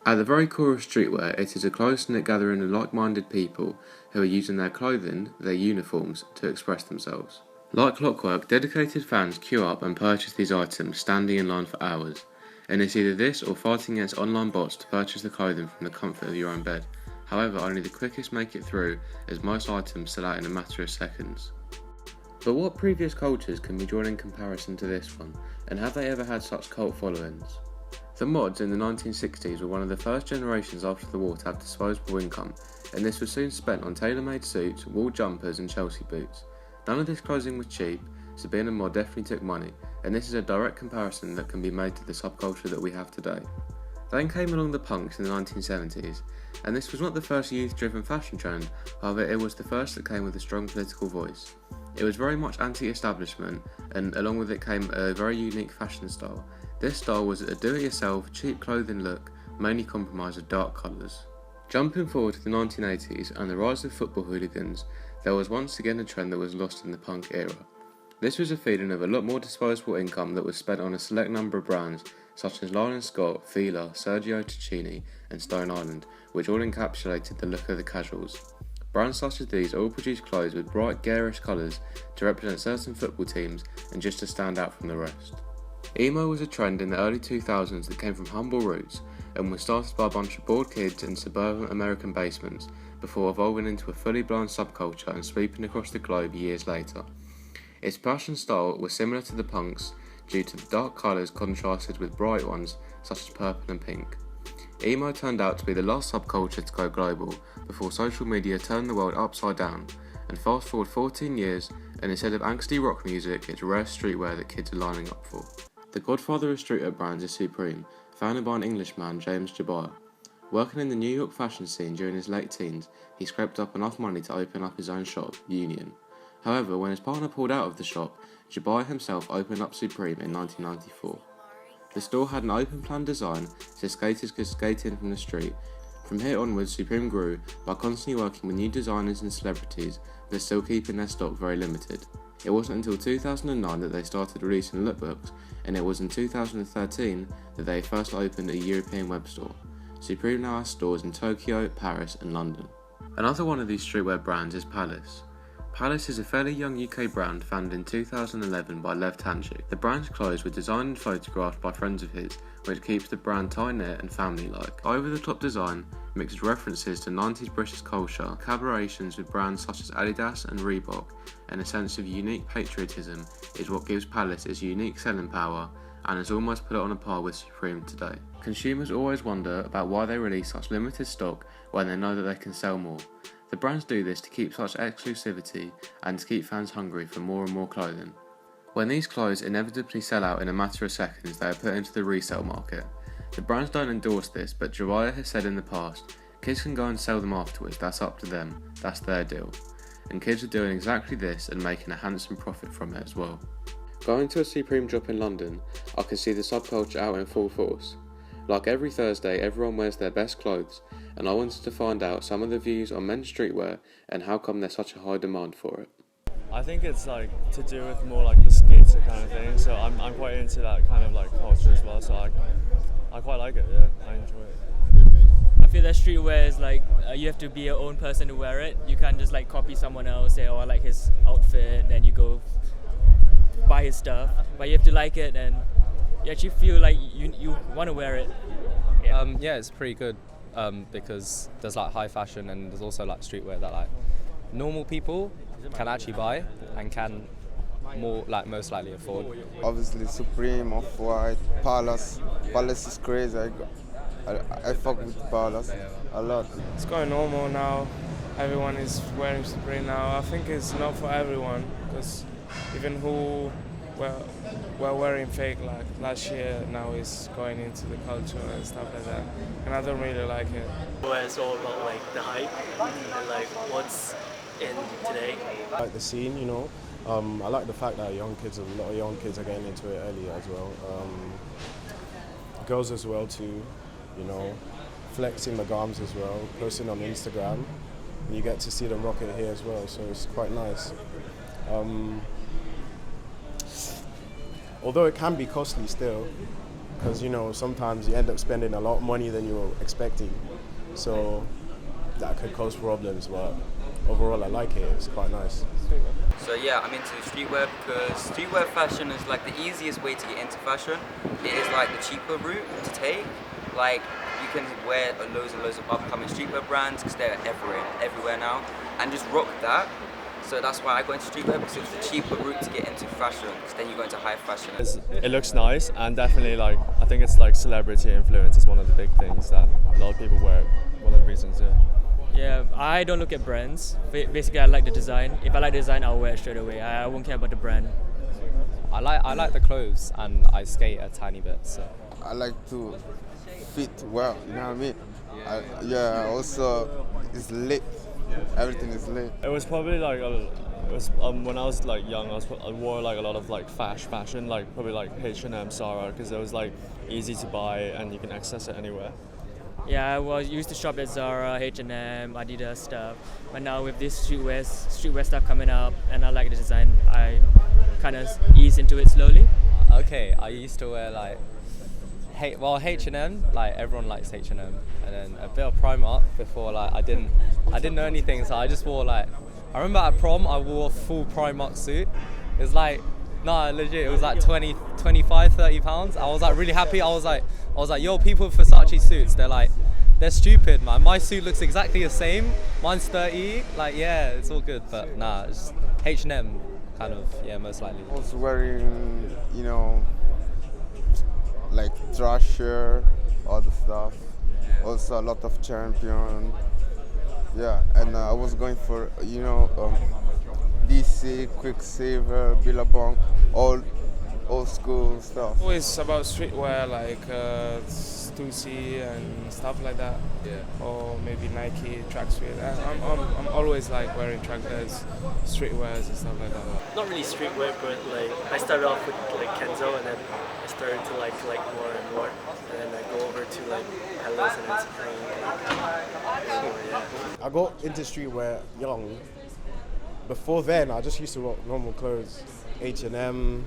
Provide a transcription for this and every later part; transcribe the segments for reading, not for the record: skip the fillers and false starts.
At the very core of streetwear, it is a close-knit gathering of like-minded people who are using their clothing, their uniforms, to express themselves. Like clockwork, dedicated fans queue up and purchase these items, standing in line for hours, and it's either this or fighting against online bots to purchase the clothing from the comfort of your own bed. However, only the quickest make it through, as most items sell out in a matter of seconds. But what previous cultures can be drawn in comparison to this one, and have they ever had such cult followings? The mods in the 1960s were one of the first generations after the war to have disposable income, and this was soon spent on tailor-made suits, wool jumpers and Chelsea boots. None of this clothing was cheap, so being a mod definitely took money, and this is a direct comparison that can be made to the subculture that we have today. Then came along the punks in the 1970s, and this was not the first youth-driven fashion trend, however it was the first that came with a strong political voice. It was very much anti-establishment, and along with it came a very unique fashion style. This style was a do-it-yourself, cheap clothing look, mainly comprised of dark colours. Jumping forward to the 1980s and the rise of football hooligans, there was once again a trend that was lost in the punk era. This was a feeling of a lot more disposable income that was spent on a select number of brands such as Lyle & Scott, Fila, Sergio Tacchini and Stone Island, which all encapsulated the look of the casuals. Brands such as these all produced clothes with bright, garish colours to represent certain football teams and just to stand out from the rest. Emo was a trend in the early 2000s that came from humble roots and was started by a bunch of bored kids in suburban American basements before evolving into a fully blown subculture and sweeping across the globe years later. Its fashion style was similar to the punks due to the dark colours contrasted with bright ones such as purple and pink. Emo turned out to be the last subculture to go global before social media turned the world upside down, and fast forward 14 years and instead of angsty rock music, it's rare streetwear that kids are lining up for. The godfather of streetwear brands is Supreme, founded by an Englishman, James Jabir. Working in the New York fashion scene during his late teens, he scraped up enough money to open up his own shop, Union. However, when his partner pulled out of the shop, Jabir himself opened up Supreme in 1994. The store had an open plan design so skaters could skate in from the street. From here onwards, Supreme grew by constantly working with new designers and celebrities, but still keeping their stock very limited. It wasn't until 2009 that they started releasing lookbooks, and it was in 2013 that they first opened a European web store. Supreme now has stores in Tokyo, Paris and London. Another one of these streetwear brands is Palace. Palace is a fairly young UK brand founded in 2011 by Lev Tanchik. The brand's clothes were designed and photographed by friends of his, which keeps the brand tight-knit and family-like. Over-the-top design mixes references to 90s British culture, collaborations with brands such as Adidas and Reebok, and a sense of unique patriotism is what gives Palace its unique selling power and has almost put it on a par with Supreme today. Consumers always wonder about why they release such limited stock when they know that they can sell more. The brands do this to keep such exclusivity and to keep fans hungry for more and more clothing. When these clothes inevitably sell out in a matter of seconds, they are put into the resale market. The brands don't endorse this, but Jiraiya has said in the past, kids can go and sell them afterwards, that's up to them, that's their deal. And kids are doing exactly this and making a handsome profit from it as well. Going to a Supreme drop in London, I can see the subculture out in full force. Like every Thursday, everyone wears their best clothes, and I wanted to find out some of the views on men's streetwear and how come there's such a high demand for it. I think it's like to do with more like the skater kind of thing, so I'm quite into that kind of like culture as well, so I quite like it, yeah, I enjoy it. I feel that streetwear is like, you have to be your own person to wear it. You can't just like copy someone else, say, oh I like his outfit, then you go buy his stuff, but you have to like it and you actually feel like you want to wear it. Yeah, it's pretty good because there's like high fashion and there's also like streetwear that like normal people can actually buy and can more like most likely afford. Obviously Supreme, Off-White, Palace. Palace is crazy. I fuck with Palace a lot. It's going normal now. Everyone is wearing Supreme now. I think it's not for everyone because even who were wearing fake like last year now is going into the culture and stuff like that, and I don't really like it. Where it's all about like the hype and like what's in today. I like the scene, you know. I like the fact that a lot of young kids are getting into it early as well. Girls as well too, you know, flexing the garms as well, posting on Instagram. And you get to see them rock it here as well, so it's quite nice. Although it can be costly still, because sometimes you end up spending a lot of money than you were expecting, so that could cause problems. But overall, I like it. It's quite nice. So yeah, I'm into streetwear because streetwear fashion is like the easiest way to get into fashion. It is like the cheaper route to take. Like you can wear loads and loads of upcoming streetwear brands because they're everywhere now, and just rock that. So that's why I go into streetwear, because it's the cheaper route to get into fashion, because then you go into high fashion. It looks nice, and definitely like I think it's like celebrity influence is one of the big things that a lot of people wear. One of the reasons, yeah. Yeah, I don't look at brands. Basically, I like the design. If I like the design, I'll wear it straight away. I won't care about the brand. I like the clothes, and I skate a tiny bit. So I like to fit well, you know what I mean? Also it's lit. Everything is lit. It was probably like when I was like young, I wore like a lot of like fashion, like probably like H&M, Zara, because it was like easy to buy and you can access it anywhere. Yeah, I used to shop at Zara, H&M, Adidas stuff. But now with this streetwear stuff coming up, and I like the design, I kind of ease into it slowly. okay, I used to wear like H&M, like everyone likes H&M, and then a bit of Primark before. Like I didn't know anything, so I just wore like, I remember at prom I wore a full Primark suit. It was like, no, legit, it was like 20, 25, 30 pounds. I was like really happy. I was like, yo, people with Versace suits, they're stupid, man. My suit looks exactly the same. Mine's 30. Like, yeah, it's all good, but nah, it's H&M kind of, yeah, most likely. I was wearing, like Thrasher, all the stuff. Also a lot of Champion. Yeah, and I was going for, DC, Quicksilver, Billabong, all old school stuff. Always about streetwear, like Stussy and stuff like that. Yeah. Or maybe Nike tracksuit. I'm always like wearing streetwears and stuff like that. Not really streetwear, but like I started off with like Kenzo, and then I started to like more and more, and then I go over to like Hellas and then Supreme. Yeah. I got into streetwear young. Before then, I just used to rock normal clothes, H&M.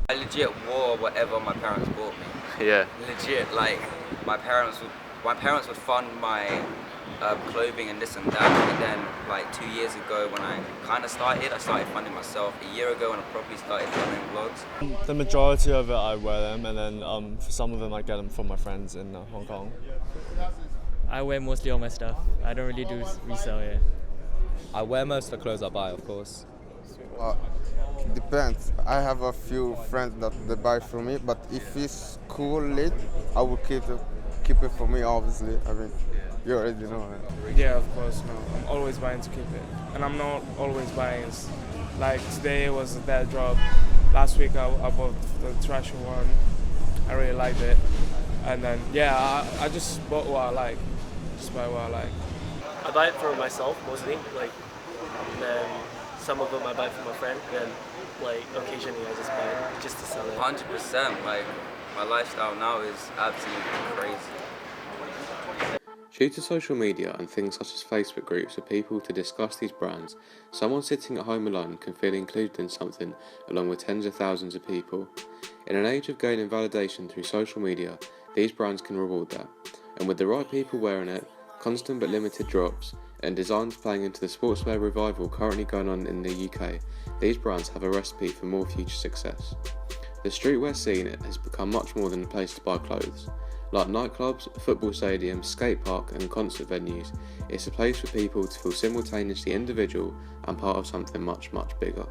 I legit wore whatever my parents bought me. Yeah. Legit, like my parents would fund my clothing and this and that. And then like 2 years ago when I started funding myself. A year ago when I probably started filming vlogs. The majority of it I wear them, and then for some of them I get them from my friends in Hong Kong. I wear mostly all my stuff. I don't really do resale, yeah. I wear most of the clothes I buy, of course. Depends. I have a few friends that they buy from me, but if it's cool lit, I will keep it for me, obviously. I mean, you already know. Yeah, of course, no. I'm always buying to keep it. And I'm not always buying. Like today was a bad drop. Last week I bought the Thrasher one. I really liked it. And then, yeah, I just bought what I like. Just buy what I like. I buy it for myself mostly, like, and then some of them I buy from a friend, and then like occasionally I just buy it just to sell it. 100%, like my lifestyle now is absolutely crazy. Due to social media and things such as Facebook groups of people to discuss these brands, someone sitting at home alone can feel included in something along with tens of thousands of people. In an age of gaining validation through social media, these brands can reward that, and with the right people wearing it, constant but limited drops, and designs playing into the sportswear revival currently going on in the UK, these brands have a recipe for more future success. The streetwear scene has become much more than a place to buy clothes. Like nightclubs, football stadiums, skate park and concert venues, it's a place for people to feel simultaneously individual and part of something much, much bigger.